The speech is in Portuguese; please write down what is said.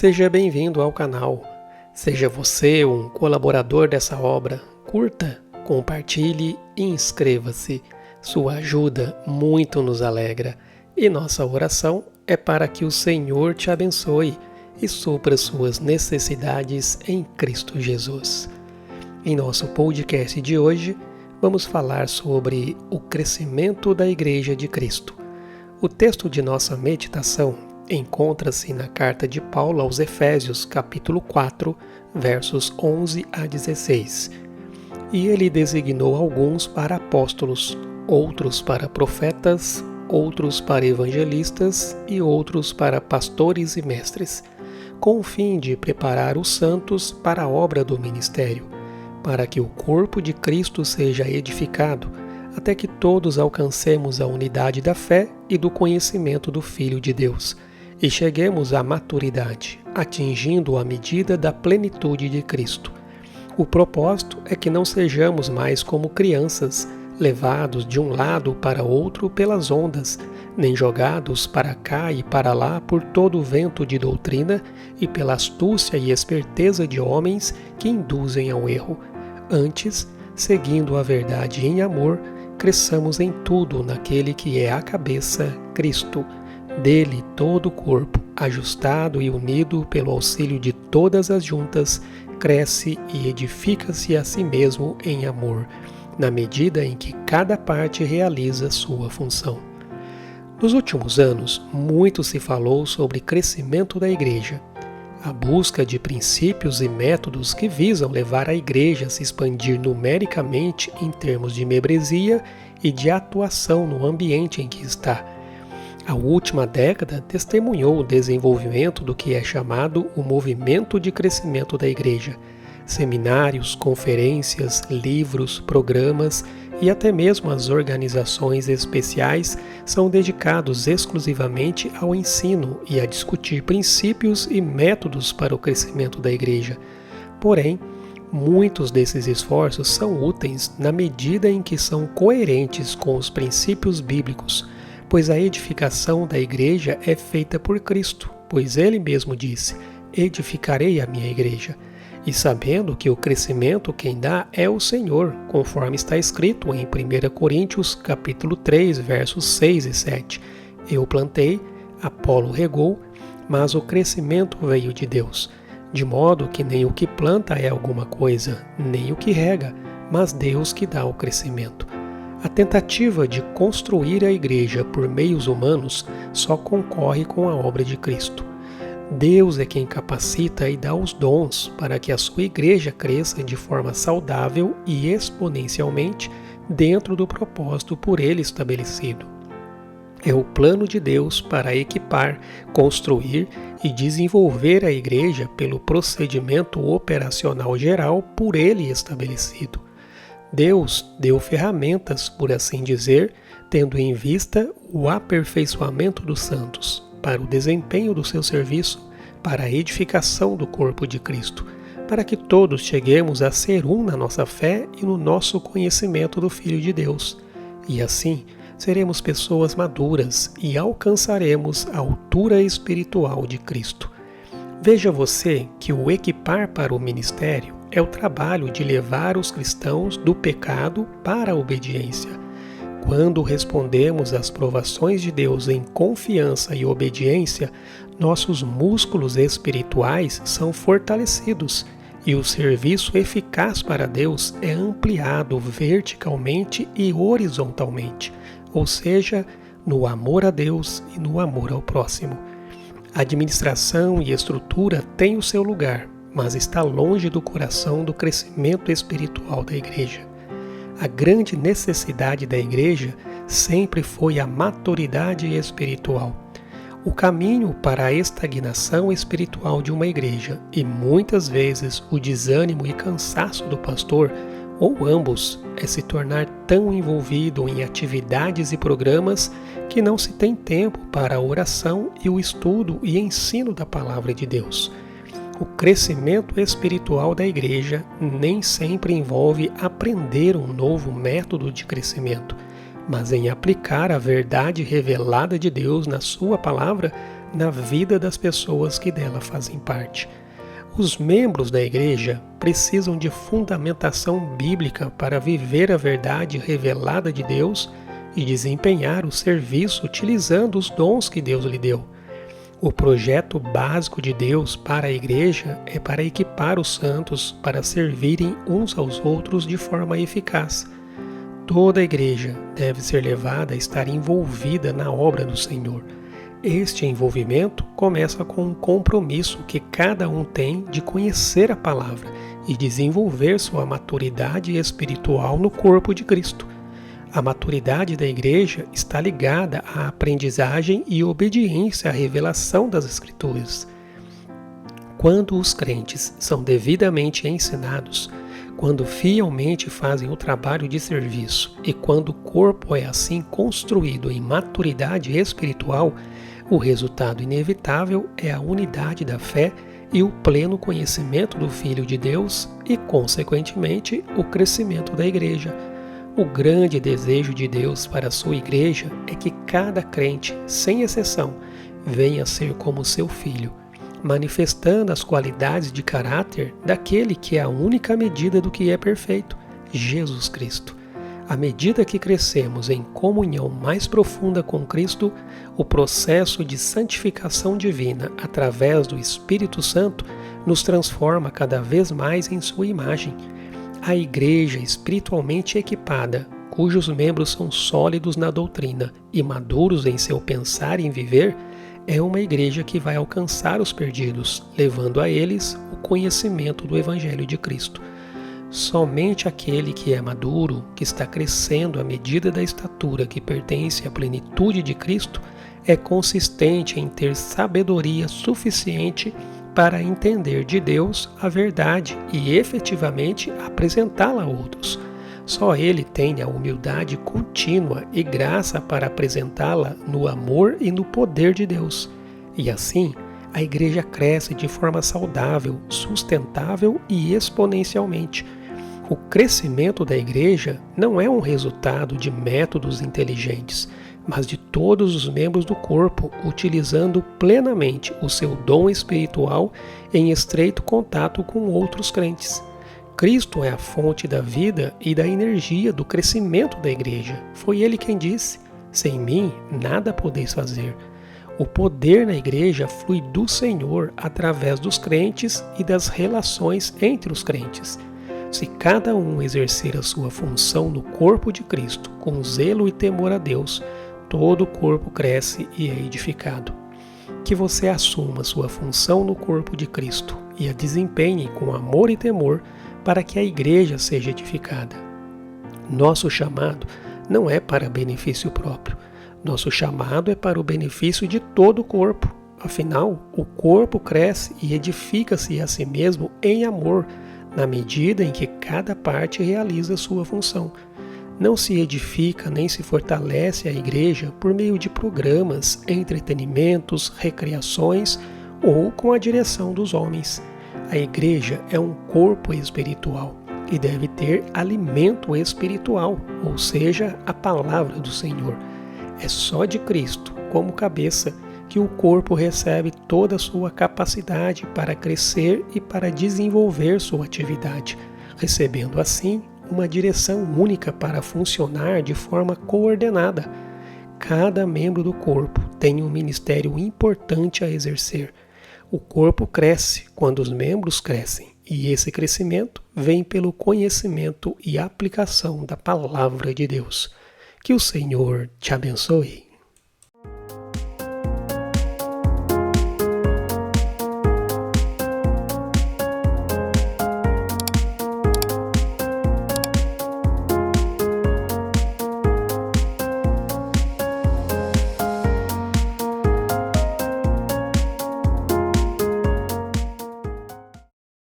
Seja bem-vindo ao canal. Seja você um colaborador dessa obra. Curta, compartilhe e inscreva-se. Sua ajuda muito nos alegra. E nossa oração é para que o Senhor te abençoe e supra suas necessidades em Cristo Jesus. Em nosso podcast de hoje, vamos falar sobre o crescimento da Igreja de Cristo. O texto de nossa meditação encontra-se na carta de Paulo aos Efésios, capítulo 4, versos 11 a 16. E ele designou alguns para apóstolos, outros para profetas, outros para evangelistas e outros para pastores e mestres, com o fim de preparar os santos para a obra do ministério, para que o corpo de Cristo seja edificado, até que todos alcancemos a unidade da fé e do conhecimento do Filho de Deus, e cheguemos à maturidade, atingindo a medida da plenitude de Cristo. O propósito é que não sejamos mais como crianças, levados de um lado para outro pelas ondas, nem jogados para cá e para lá por todo o vento de doutrina e pela astúcia e esperteza de homens que induzem ao erro. Antes, seguindo a verdade em amor, cresçamos em tudo naquele que é a cabeça, Cristo. Dele todo o corpo, ajustado e unido pelo auxílio de todas as juntas, cresce e edifica-se a si mesmo em amor, na medida em que cada parte realiza sua função. Nos últimos anos, muito se falou sobre crescimento da Igreja. A busca de princípios e métodos que visam levar a Igreja a se expandir numericamente em termos de membresia e de atuação no ambiente em que está. A última década testemunhou o desenvolvimento do que é chamado o movimento de crescimento da Igreja. Seminários, conferências, livros, programas e até mesmo as organizações especiais são dedicados exclusivamente ao ensino e a discutir princípios e métodos para o crescimento da Igreja. Porém, muitos desses esforços são úteis na medida em que são coerentes com os princípios bíblicos, pois a edificação da Igreja é feita por Cristo, pois Ele mesmo disse: edificarei a minha Igreja. E sabendo que o crescimento quem dá é o Senhor, conforme está escrito em 1 Coríntios capítulo 3, versos 6 e 7. Eu plantei, Apolo regou, mas o crescimento veio de Deus. De modo que nem o que planta é alguma coisa, nem o que rega, mas Deus que dá o crescimento. A tentativa de construir a igreja por meios humanos só concorre com a obra de Cristo. Deus é quem capacita e dá os dons para que a sua igreja cresça de forma saudável e exponencialmente dentro do propósito por ele estabelecido. É o plano de Deus para equipar, construir e desenvolver a igreja pelo procedimento operacional geral por ele estabelecido. Deus deu ferramentas, por assim dizer, tendo em vista o aperfeiçoamento dos santos, para o desempenho do seu serviço, para a edificação do corpo de Cristo, para que todos cheguemos a ser um na nossa fé e no nosso conhecimento do Filho de Deus. E assim, seremos pessoas maduras e alcançaremos a altura espiritual de Cristo. Veja você que o equipar para o ministério é o trabalho de levar os cristãos do pecado para a obediência. Quando respondemos às provações de Deus em confiança e obediência, nossos músculos espirituais são fortalecidos e o serviço eficaz para Deus é ampliado verticalmente e horizontalmente, ou seja, no amor a Deus e no amor ao próximo. A administração e estrutura têm o seu lugar, mas está longe do coração do crescimento espiritual da igreja. A grande necessidade da igreja sempre foi a maturidade espiritual. O caminho para a estagnação espiritual de uma igreja e muitas vezes o desânimo e cansaço do pastor, ou ambos, é se tornar tão envolvido em atividades e programas que não se tem tempo para a oração e o estudo e ensino da palavra de Deus. O crescimento espiritual da igreja nem sempre envolve aprender um novo método de crescimento, mas em aplicar a verdade revelada de Deus na sua palavra na vida das pessoas que dela fazem parte. Os membros da igreja precisam de fundamentação bíblica para viver a verdade revelada de Deus e desempenhar o serviço utilizando os dons que Deus lhe deu. O projeto básico de Deus para a igreja é para equipar os santos para servirem uns aos outros de forma eficaz. Toda a igreja deve ser levada a estar envolvida na obra do Senhor. Este envolvimento começa com um compromisso que cada um tem de conhecer a palavra e desenvolver sua maturidade espiritual no corpo de Cristo. A maturidade da igreja está ligada à aprendizagem e obediência à revelação das Escrituras. Quando os crentes são devidamente ensinados, quando fielmente fazem o trabalho de serviço e quando o corpo é assim construído em maturidade espiritual, o resultado inevitável é a unidade da fé e o pleno conhecimento do Filho de Deus e, consequentemente, o crescimento da igreja. O grande desejo de Deus para a sua igreja é que cada crente, sem exceção, venha a ser como seu filho, manifestando as qualidades de caráter daquele que é a única medida do que é perfeito, Jesus Cristo. À medida que crescemos em comunhão mais profunda com Cristo, o processo de santificação divina através do Espírito Santo nos transforma cada vez mais em sua imagem. A igreja espiritualmente equipada, cujos membros são sólidos na doutrina e maduros em seu pensar e em viver, é uma igreja que vai alcançar os perdidos, levando a eles o conhecimento do Evangelho de Cristo. Somente aquele que é maduro, que está crescendo à medida da estatura que pertence à plenitude de Cristo, é consistente em ter sabedoria suficiente para entender de Deus a verdade e efetivamente apresentá-la a outros. Só ele tem a humildade contínua e graça para apresentá-la no amor e no poder de Deus. E assim, a igreja cresce de forma saudável, sustentável e exponencialmente. O crescimento da igreja não é um resultado de métodos inteligentes, mas de todos os membros do corpo utilizando plenamente o seu dom espiritual em estreito contato com outros crentes. Cristo é a fonte da vida e da energia do crescimento da igreja. Foi ele quem disse: "Sem mim, nada podeis fazer." O poder na igreja flui do Senhor através dos crentes e das relações entre os crentes. Se cada um exercer a sua função no corpo de Cristo com zelo e temor a Deus, todo o corpo cresce e é edificado. Que você assuma sua função no corpo de Cristo e a desempenhe com amor e temor para que a igreja seja edificada. Nosso chamado não é para benefício próprio. Nosso chamado é para o benefício de todo o corpo. Afinal, o corpo cresce e edifica-se a si mesmo em amor, na medida em que cada parte realiza sua função. Não se edifica nem se fortalece a igreja por meio de programas, entretenimentos, recreações ou com a direção dos homens. A igreja é um corpo espiritual e deve ter alimento espiritual, ou seja, a palavra do Senhor. É só de Cristo, como cabeça, que o corpo recebe toda a sua capacidade para crescer e para desenvolver sua atividade, recebendo assim uma direção única para funcionar de forma coordenada. Cada membro do corpo tem um ministério importante a exercer. O corpo cresce quando os membros crescem, e esse crescimento vem pelo conhecimento e aplicação da palavra de Deus. Que o Senhor te abençoe.